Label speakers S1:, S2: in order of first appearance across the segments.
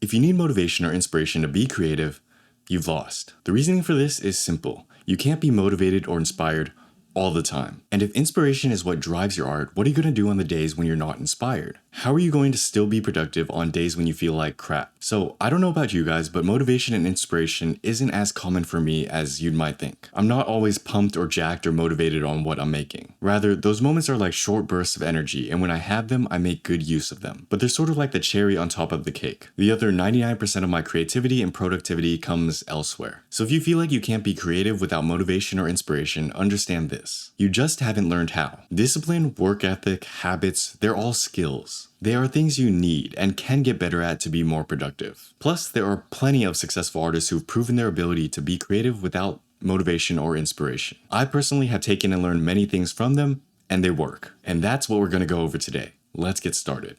S1: If you need motivation or inspiration to be creative, you've lost. The reasoning for this is simple. You can't be motivated or inspired all the time. And if inspiration is what drives your art, what are you going to do on the days when you're not inspired? How are you going to still be productive on days when you feel like crap? So I don't know about you guys, but motivation and inspiration isn't as common for me as you might think. I'm not always pumped or jacked or motivated on what I'm making. Rather, those moments are like short bursts of energy, and when I have them, I make good use of them. But they're sort of like the cherry on top of the cake. The other 99% of my creativity and productivity comes elsewhere. So if you feel like you can't be creative without motivation or inspiration, understand this. You just haven't learned how. Discipline, work ethic, habits, they're all skills. They are things you need and can get better at to be more productive. Plus, there are plenty of successful artists who've proven their ability to be creative without motivation or inspiration. I personally have taken and learned many things from them, and they work. And that's what we're going to go over today. Let's get started.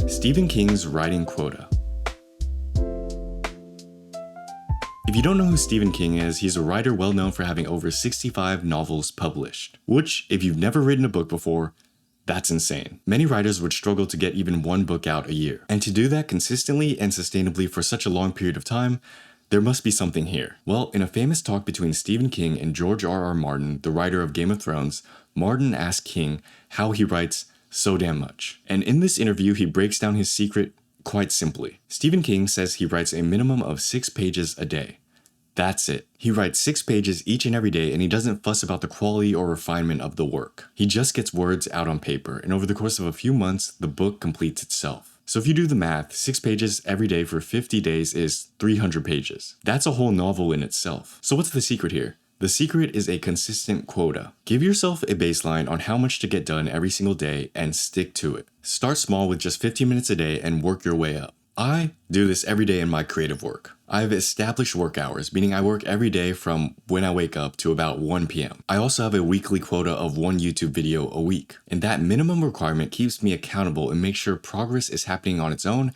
S1: Stephen King's writing quota. If you don't know who Stephen King is, he's a writer well known for having over 65 novels published. Which, if you've never written a book before, that's insane. Many writers would struggle to get even one book out a year. And to do that consistently and sustainably for such a long period of time, there must be something here. Well, in a famous talk between Stephen King and George R.R. Martin, the writer of Game of Thrones, Martin asked King how he writes so damn much. And in this interview, he breaks down his secret quite simply. Stephen King says he writes a minimum of 6 pages a day. That's it. He writes 6 pages each and every day, and he doesn't fuss about the quality or refinement of the work. He just gets words out on paper, and over the course of a few months, the book completes itself. So if you do the math, 6 pages every day for 50 days is 300 pages. That's a whole novel in itself. So what's the secret here? The secret is a consistent quota. Give yourself a baseline on how much to get done every single day and stick to it. Start small with just 15 minutes a day and work your way up. I do this every day in my creative work. I have established work hours, meaning I work every day from when I wake up to about 1 p.m. I also have a weekly quota of 1 YouTube video a week, and that minimum requirement keeps me accountable and makes sure progress is happening on its own,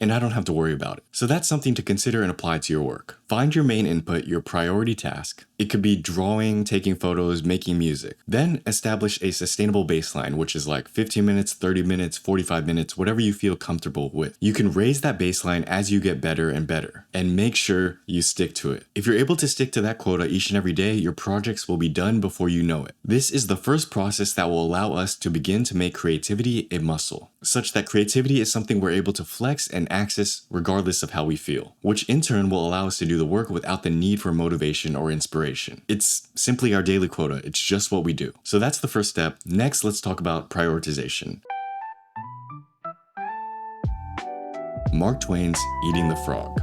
S1: and I don't have to worry about it. So that's something to consider and apply to your work. Find your main input, your priority task. It could be drawing, taking photos, making music. Then establish a sustainable baseline, which is like 15 minutes, 30 minutes, 45 minutes, whatever you feel comfortable with. You can raise that baseline as you get better and better, and make sure you stick to it. If you're able to stick to that quota each and every day, your projects will be done before you know it. This is the first process that will allow us to begin to make creativity a muscle, such that creativity is something we're able to flex and access regardless of how we feel, which in turn will allow us to do the work without the need for motivation or inspiration. It's simply our daily quota. It's just what we do. So that's the first step. Next, let's talk about prioritization. Mark Twain's Eating the Frog.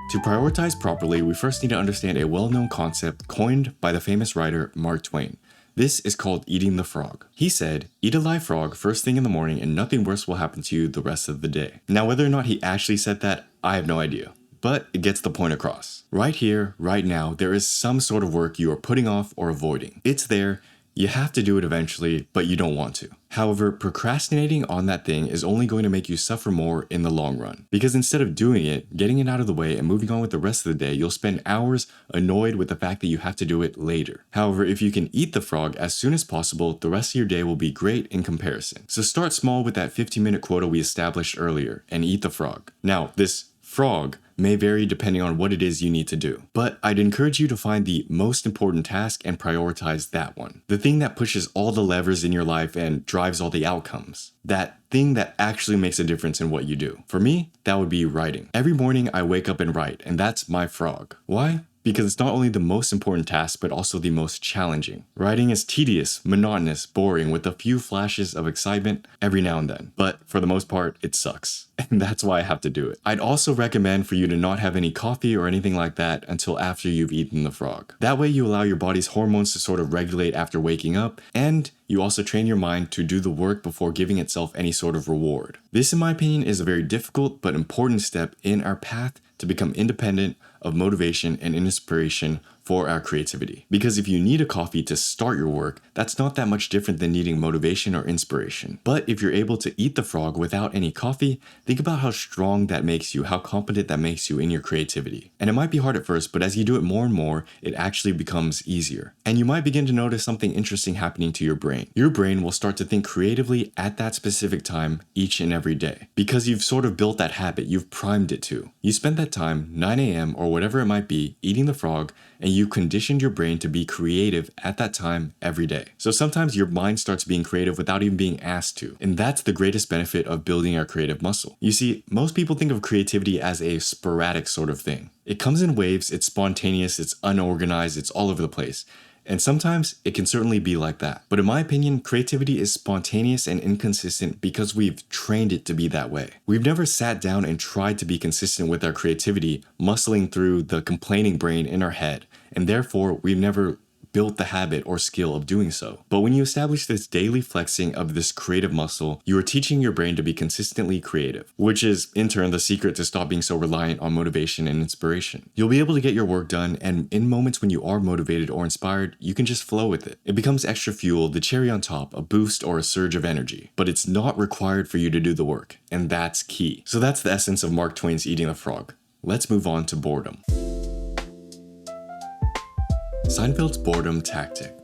S1: To prioritize properly, we first need to understand a well-known concept coined by the famous writer Mark Twain. This is called eating the frog. He said, "Eat a live frog first thing in the morning and nothing worse will happen to you the rest of the day." Now, whether or not he actually said that, I have no idea. But it gets the point across. Right here, right now, there is some sort of work you are putting off or avoiding. It's there, you have to do it eventually, but you don't want to. However, procrastinating on that thing is only going to make you suffer more in the long run. Because instead of doing it, getting it out of the way, and moving on with the rest of the day, you'll spend hours annoyed with the fact that you have to do it later. However, if you can eat the frog as soon as possible, the rest of your day will be great in comparison. So start small with that 15-minute quota we established earlier, and eat the frog. Now, this frog may vary depending on what it is you need to do. But I'd encourage you to find the most important task and prioritize that one. The thing that pushes all the levers in your life and drives all the outcomes. That thing that actually makes a difference in what you do. For me, that would be writing. Every morning I wake up and write, and that's my frog. Why? Because it's not only the most important task, but also the most challenging. Writing is tedious, monotonous, boring, with a few flashes of excitement every now and then. But for the most part, it sucks. And that's why I have to do it. I'd also recommend for you to not have any coffee or anything like that until after you've eaten the frog. That way you allow your body's hormones to sort of regulate after waking up, and you also train your mind to do the work before giving itself any sort of reward. This, in my opinion, is a very difficult but important step in our path to become independent of motivation and inspiration for our creativity. Because if you need a coffee to start your work, that's not that much different than needing motivation or inspiration. But if you're able to eat the frog without any coffee, think about how strong that makes you, how competent that makes you in your creativity. And it might be hard at first, but as you do it more and more, it actually becomes easier. And you might begin to notice something interesting happening to your brain. Your brain will start to think creatively at that specific time each and every day. Because you've sort of built that habit, you've primed it to. You spent that time, 9 a.m. or whatever it might be, eating the frog, and you conditioned your brain to be creative at that time every day. So sometimes your mind starts being creative without even being asked to. And that's the greatest benefit of building our creative muscle. You see, most people think of creativity as a sporadic sort of thing. It comes in waves, it's spontaneous, it's unorganized, it's all over the place. And sometimes it can certainly be like that. But in my opinion, creativity is spontaneous and inconsistent because we've trained it to be that way. We've never sat down and tried to be consistent with our creativity, muscling through the complaining brain in our head. And therefore, we've never built the habit or skill of doing so. But when you establish this daily flexing of this creative muscle, you are teaching your brain to be consistently creative, which is in turn the secret to stop being so reliant on motivation and inspiration. You'll be able to get your work done, and in moments when you are motivated or inspired, you can just flow with it. It becomes extra fuel, the cherry on top, a boost or a surge of energy. But it's not required for you to do the work, and that's key. So that's the essence of Mark Twain's Eating the Frog. Let's move on to boredom. Seinfeld's boredom tactic.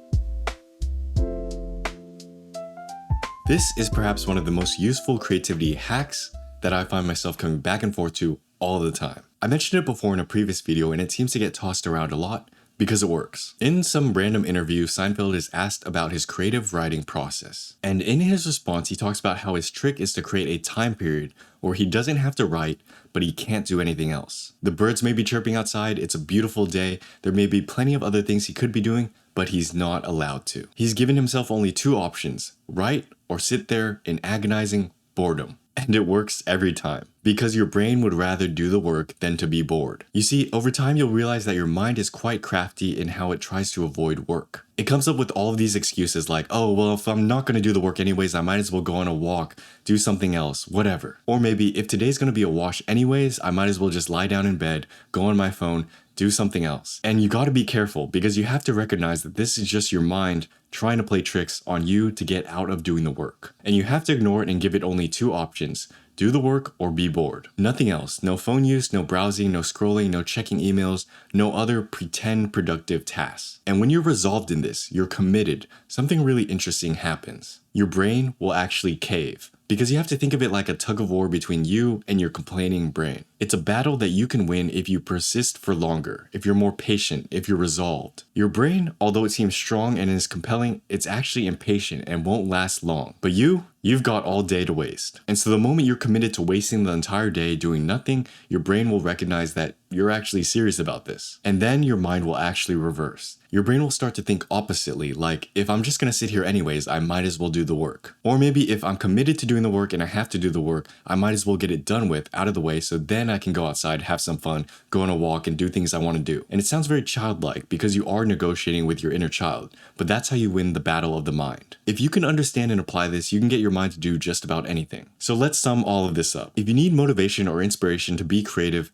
S1: This is perhaps one of the most useful creativity hacks that I find myself coming back and forth to all the time. I mentioned it before in a previous video, and it seems to get tossed around a lot because it works. In some random interview, Seinfeld is asked about his creative writing process. And in his response, he talks about how his trick is to create a time period where he doesn't have to write, but he can't do anything else. The birds may be chirping outside, it's a beautiful day, there may be plenty of other things he could be doing, but he's not allowed to. He's given himself only two options: write or sit there in agonizing boredom. And it works every time, because your brain would rather do the work than to be bored. You see, over time you'll realize that your mind is quite crafty in how it tries to avoid work. It comes up with all of these excuses like, oh, well, if I'm not going to do the work anyways, I might as well go on a walk, do something else, whatever. Or maybe if today's going to be a wash anyways, I might as well just lie down in bed, go on my phone, do something else. And you got to be careful, because you have to recognize that this is just your mind trying to play tricks on you to get out of doing the work. And you have to ignore it and give it only two options: do the work or be bored. Nothing else. No phone use, no browsing, no scrolling, no checking emails, no other pretend productive tasks. And when you're resolved in this, you're committed, something really interesting happens. Your brain will actually cave. Because you have to think of it like a tug of war between you and your complaining brain. It's a battle that you can win if you persist for longer, if you're more patient, if you're resolved. Your brain, although it seems strong and is compelling, it's actually impatient and won't last long. But you've got all day to waste. And so the moment you're committed to wasting the entire day doing nothing, your brain will recognize that you're actually serious about this. And then your mind will actually reverse. Your brain will start to think oppositely, like, if I'm just gonna sit here anyways, I might as well do the work. Or maybe if I'm committed to doing the work and I have to do the work, I might as well get it done with, out of the way, so then I can go outside, have some fun, go on a walk, and do things I want to do. And it sounds very childlike because you are negotiating with your inner child, but that's how you win the battle of the mind. If you can understand and apply this, you can get your mind to do just about anything. So let's sum all of this up. If you need motivation or inspiration to be creative,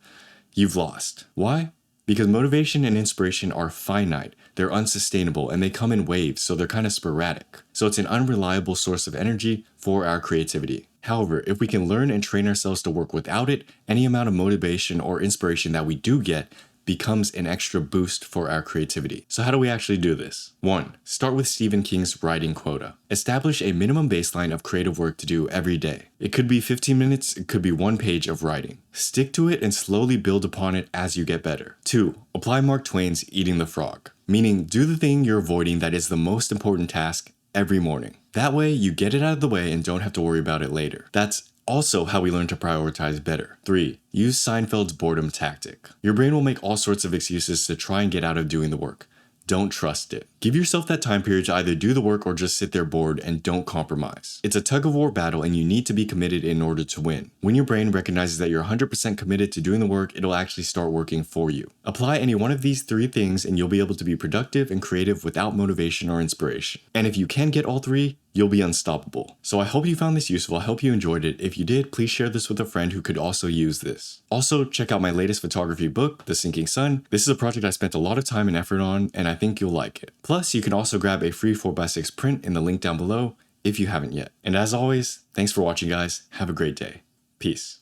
S1: you've lost. Why? Because motivation and inspiration are finite, they're unsustainable, and they come in waves, so they're kind of sporadic. So it's an unreliable source of energy for our creativity. However, if we can learn and train ourselves to work without it, any amount of motivation or inspiration that we do get becomes an extra boost for our creativity. So how do we actually do this? 1. Start with Stephen King's writing quota. Establish a minimum baseline of creative work to do every day. It could be 15 minutes, it could be 1 page of writing. Stick to it and slowly build upon it as you get better. 2. Apply Mark Twain's Eating the Frog, meaning do the thing you're avoiding that is the most important task every morning. That way you get it out of the way and don't have to worry about it later. That's also how we learn to prioritize better. 3. Use Seinfeld's boredom tactic. Your brain will make all sorts of excuses to try and get out of doing the work. Don't trust it. Give yourself that time period to either do the work or just sit there bored, and don't compromise. It's a tug of war battle and you need to be committed in order to win. When your brain recognizes that you're 100% committed to doing the work, it'll actually start working for you. Apply any one of these 3 things and you'll be able to be productive and creative without motivation or inspiration. And if you can get all 3, you'll be unstoppable. So I hope you found this useful. I hope you enjoyed it. If you did, please share this with a friend who could also use this. Also, check out my latest photography book, The Sinking Sun. This is a project I spent a lot of time and effort on, and I think you'll like it. Plus, you can also grab a free 4x6 print in the link down below if you haven't yet. And as always, thanks for watching, guys. Have a great day. Peace.